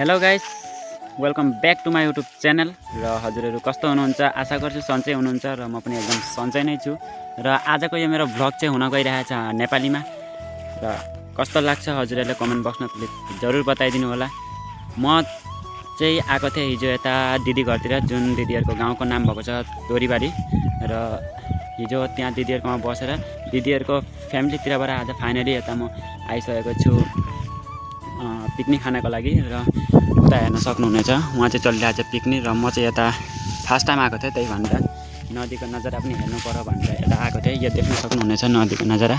Hello guys, welcome back to my YouTube channel. र हजुरहरू कस्तो हुनुहुन्छ? आशा गर्छु सन्चै हुनुहुन्छ र म पनि एकदम सन्चै नै छु। र आजको यो मेरो भ्लग चाहिँ हुन गइरहेछ नेपालीमा। र कस्तो लाग्छ हजुरहरूले कमेन्ट बक्समा जरुर बताइदिनु होला। म चाहिँ आएको थिएँ हिजो यता दिदी घरतिर, जुन दिदीहरूको गाउँको नाम भएको छ तोरीबारी। र हिजो त्यहाँ दिदीहरूकोमा बसेर दिदीहरूको फ्यामिलीतिरबाट आज फाइनली यता म आइसकेको छु पिकनिक खानको लागि। र उता हेर्न सक्नुहुनेछ, उहाँ चाहिँ चलिरहेको छ पिकनिक र म चाहिँ यता फर्स्ट टाइम आएको थिएँ, त्यही भनेर नदीको नजारा पनि हेर्नु पर्यो भनेर यता आएको थिएँ। यो देख्न सक्नुहुनेछ नदीको नजारा।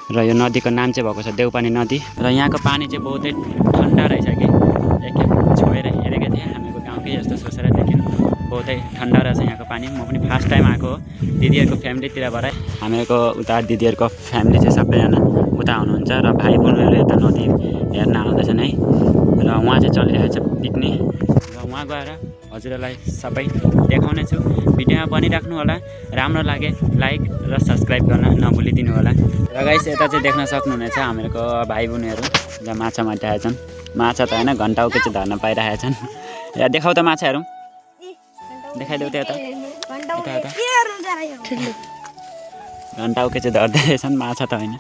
र यो नदीको नाम चाहिँ भएको छ देउपानी नदी। र यहाँको पानी चाहिँ बहुतै ठन्डा रहेछ कि एकखेप छोएर हेरेको थिएँ हामीको गाउँकै जस्तो सोचेर, लेकिन बहुतै ठन्डा रहेछ यहाँको पानी। म पनि फर्स्ट टाइम आएको हो दिदीहरूको फ्यामिलीतिरबाट। हामीहरूको उता दिदीहरूको फ्यामिली चाहिँ सबैजना उता हुनुहुन्छ र भाइ बहिनीहरू यता नदी हेर्न आउँदैछन् है। र उहाँ चाहिँ चलिरहेको छ पिकनिक र उहाँ गएर हजुरहरूलाई सबै देखाउने छु। भिडियोमा बनिराख्नु होला, राम्रो लागे लाइक र सब्सक्राइब गर्न नभुलिदिनु होला। र गाइस यता चाहिँ देख्न सक्नुहुनेछ हामीहरूको भाइ बहिनीहरू जहाँ माछा मारिरहेका छन्। माछा त होइन, घन्टाउके चाहिँ धर्न पाइरहेका छन्। यहाँ देखाउ त माछाहरू, देखाइदेऊ त यता यता घन्टाउके चाहिँ धर्दै रहेछन्, माछा त होइन।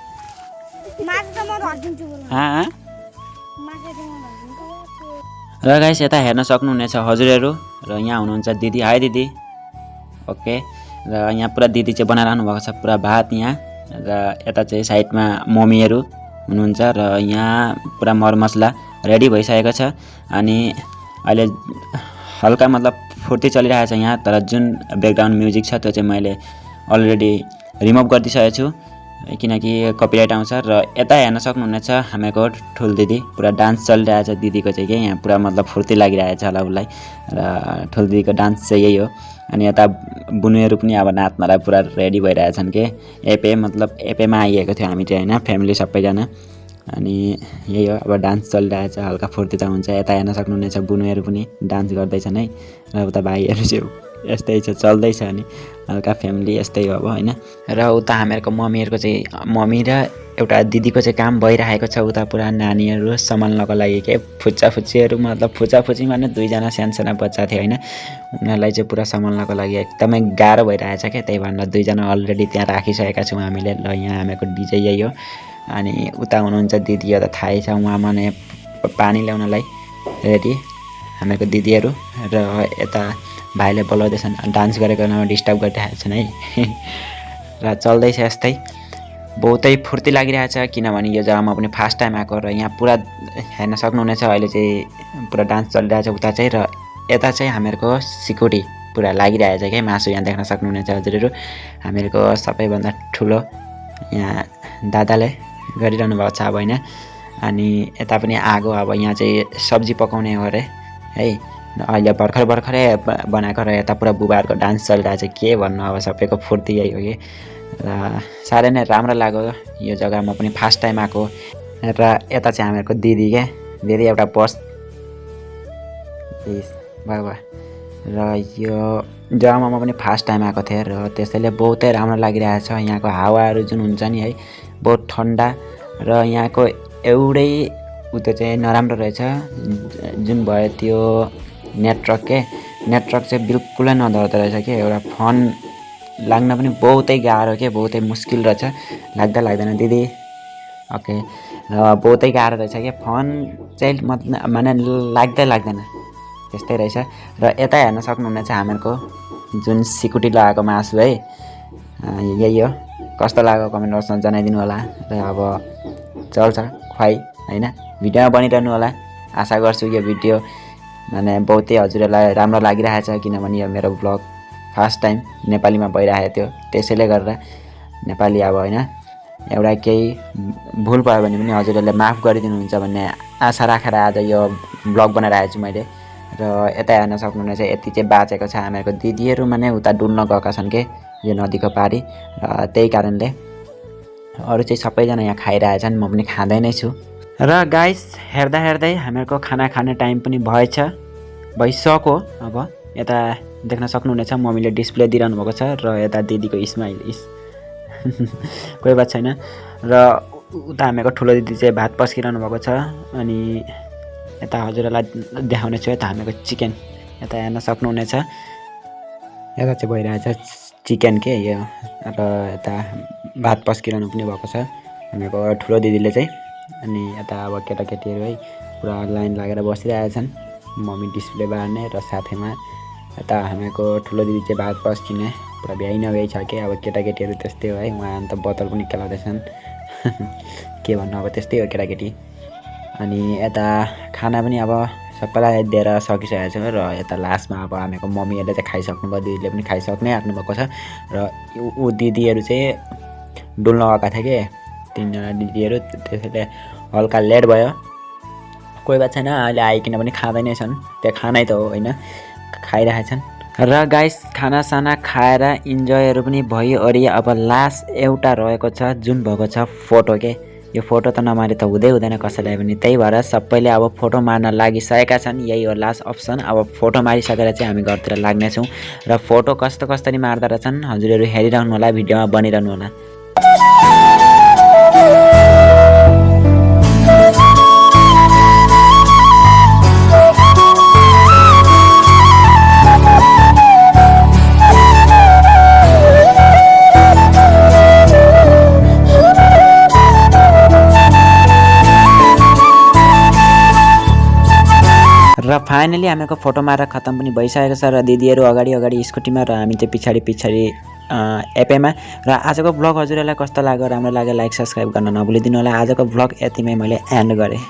र गाइस यता हेर्न सक्नुहुनेछ हजुरहरू। र यहाँ हुनुहुन्छ दिदी, हाई दिदी। ओके। र यहाँ पुरा दिदी चाहिँ बनाइरहनु भएको छ पुरा भात यहाँ। र यता चाहिँ साइडमा मम्मीहरू हुनुहुन्छ र यहाँ पुरा मरमसला रेडी भइसकेको छ। अनि अहिले हल्का मतलब फुर्ती चलिरहेको छ यहाँ, तर जुन ब्याकग्राउन्ड म्युजिक छ त्यो चाहिँ मैले अलरेडी रिमुभ गरिदिइसकेको छु किनकि कपिराइट आउँछ। र यता हेर्न सक्नुहुनेछ हामीको ठुल दिदी, पुरा डान्स चलिरहेछ दिदीको चाहिँ के यहाँ पुरा मतलब फुर्ती लागिरहेछ होला उसलाई। र ठुल दिदीको डान्स चाहिँ यही हो। अनि यता बुनुहरू पनि अब नाच्नलाई पुरा रेडी भइरहेछन् के। एपेमा आइएको थियो हामी चाहिँ होइन, फ्यामिली सबैजना। अनि यही हो, अब डान्स चलिरहेछ, हल्का फुर्ती त हुन्छ। यता हेर्न सक्नुहुनेछ बुनुहरू पनि डान्स गर्दैछन् है। र उता भाइहरू चाहिँ यस्तै छ, चल्दैछ। अनि हल्का फ्यामिली यस्तै हो अब होइन। र उता हामीहरूको मम्मीहरूको चाहिँ मम्मी र एउटा दिदीको चाहिँ काम भइरहेको छ उता पुरा नानीहरू सम्हाल्नको लागि के। फुच्चाफुच्चीहरू मतलब फुच्चाफुच्ची भने दुईजना सानसाना बच्चा थियो होइन, उनीहरूलाई चाहिँ पुरा सम्हाल्नको लागि एकदमै गाह्रो भइरहेछ क्या। त्यही भनेर दुईजना अलरेडी त्यहाँ राखिसकेका छौँ हामीले। ल यहाँ हामीहरूको डिजे यही हो। अनि उता हुनुहुन्छ दिदी, त थाहै छ, उहाँ माने पानी ल्याउनलाई रेडी हामीहरूको दिदीहरू। र यता भाइले बोलाउँदैछन्, डान्स गरेको बेलामा डिस्टर्ब गरिरहेको छन् है। र चल्दैछ यस्तै, बहुतै फुर्ती लागिरहेछ किनभने यो जग्गामा पनि फर्स्ट टाइम आएको। र यहाँ पुरा हेर्न सक्नुहुनेछ अहिले चाहिँ पुरा डान्स चलिरहेछ उता चाहिँ। र यता चाहिँ हामीहरूको सिक्युरिटी पुरा लागिरहेछ क्या मासु। यहाँ देख्न सक्नुहुनेछ हजुरहरू, हामीहरूको सबैभन्दा ठुलो यहाँ दादाले गरिरहनु भएको छ अब होइन। अनि यता पनि आगो, अब यहाँ चाहिँ सब्जी पकाउने हो अरे है, अहिले भर्खरै बनाएको। र यता पुरा बुबाहरूको डान्स चलिरहेछ, के भन्नु अब सबैको फुर्ती यही हो कि। र साह्रै नै राम्रो लाग्यो यो जग्गामा पनि फर्स्ट टाइम आएको। र यता चाहिँ हामीहरूको दिदी क्या, दिदी एउटा बस बाबा। र यो जग्गामा म पनि फर्स्ट टाइम आएको थिएँ र त्यसैले बहुतै राम्रो लागिरहेछ। यहाँको हावाहरू जुन हुन्छ नि है, बहुत ठन्डा। र यहाँको एउटै उतो चाहिँ नराम्रो रहेछ, जुन भयो त्यो नेटवर्क के। नेटवर्क चाहिँ बिल्कुलै नधर्दो रहेछ कि, एउटा फोन लाग्न पनि बहुतै गाह्रो के, बहुतै मुस्किल रहेछ। लाग्दैन दिदी? ओके। र बहुतै गाह्रो रहेछ कि फोन चाहिँ माने लाग्दैन त्यस्तै रहेछ। र यता हेर्न सक्नुहुनेछ हामीहरूको जुन सिक्युरिटी लगाएको मासु है, यही हो। कस्तो लाग्यो कमेन्ट बक्समा जनाइदिनु होला। र अब चल्छ खुवाइ होइन, भिडियोमा बनिरहनु होला। आशा गर्छु यो भिडियो माने बहुतै हजुरहरूलाई राम्रो लागिरहेछ किनभने यो मेरो भ्लग फर्स्ट टाइम नेपालीमा भइरहेको थियो, त्यसैले गरेर नेपाली अब होइन। एउटा केही भुल भयो भने पनि हजुरहरूले माफ गरिदिनुहुन्छ भन्ने आशा राखेर आज यो भ्लग बनाइरहेको छु मैले। र यता हेर्न सक्नुहुनेछ यति चाहिँ बाँचेको छ हामीहरूको दिदीहरू, माने उता डुल्न गएका छन् कि यो नदीको पारी। र त्यही कारणले अरू चाहिँ सबैजना यहाँ खाइरहेछन्, म पनि खाँदै नै छु। र गाइस हेर्दा हेर्दै हामीहरूको खाना खाने टाइम पनि भइसक्यो। अब यता देख्न सक्नुहुनेछ मम्मीले डिस्प्ले दिइरहनु भएको छ। र यता दिदीको स्माइल कोही बात छैन। र उता हामीहरूको ठुलो दिदी चाहिँ भात पस्किरहनु भएको छ। अनि यता हजुरहरूलाई देखाउने छु। यता हामीको चिकन यता हेर्न सक्नुहुनेछ। यता चाहिँ भइरहेछ चिकन के यो र यता भात पस्किरहनु पनि भएको छ हामीको ठुलो दिदीले चाहिँ। अनि यता अब केटाकेटीहरू है पुरा लाइन लागेर बसिरहेछन् मम्मी डिस्प्ले बार्ने र साथैमा यता हामीको ठुलो दिदी चाहिँ भात पस्किने पुरा भ्याइ नभ्याइ छ कि अब केटाकेटीहरू त्यस्तै हो है। उहाँ अन्त बोतल पनि खेलाउँदैछन् के भन्नु अब त्यस्तै हो केटाकेटी। अनि यता खाना पनि अब सबैलाई दिएर सकिसकेको छ र यता लास्टमा अब हामीको मम्मीहरूले चाहिँ खाइसक्नुभयो, दिदीले पनि खाइसक्नै आँट्नुभएको छ र ऊ दिदीहरू चाहिँ डुल्न गएका थिए कि 3 जना दिदीहरू, त्यसैले हल्का लेट भयो। कोही बात छैन, अहिले आइकन पनि खाँदै नै छन्, त्यो खानै त हो होइन, खाइरहेछन्। र गाइस खानासाना खाएर इन्जोयहरू पनि भइओरि अब लास्ट एउटा रहेको छ जुन भएको छ फोटो के। यो फोटो त नमारे त हुँदैन कसैलाई पनि, त्यही भएर सबैले अब फोटो मार्न लागिसकेका छन्। यही हो लास्ट अप्सन। अब फोटो मारिसकेर चाहिँ हामी घरतिर लाग्नेछौँ र फोटो कसरी मार्दा रहेछन् हजुरहरू हेरिरहनु होला, भिडियोमा बनिरहनु होला। र फाइनली हामीको फोटो मारेर खत्तम पनि भइसकेको छ र दिदीहरू अगाडि स्कुटीमा र हामी चाहिँ पछाडि एपमा। र आजको ब्लग हजुरहरूलाई कस्तो लाग्यो, राम्रो लाग्यो लाइक सब्सक्राइब गर्न नभुलिदिनु होला। आजको ब्लग यतिमै मैले एन्ड गरेँ।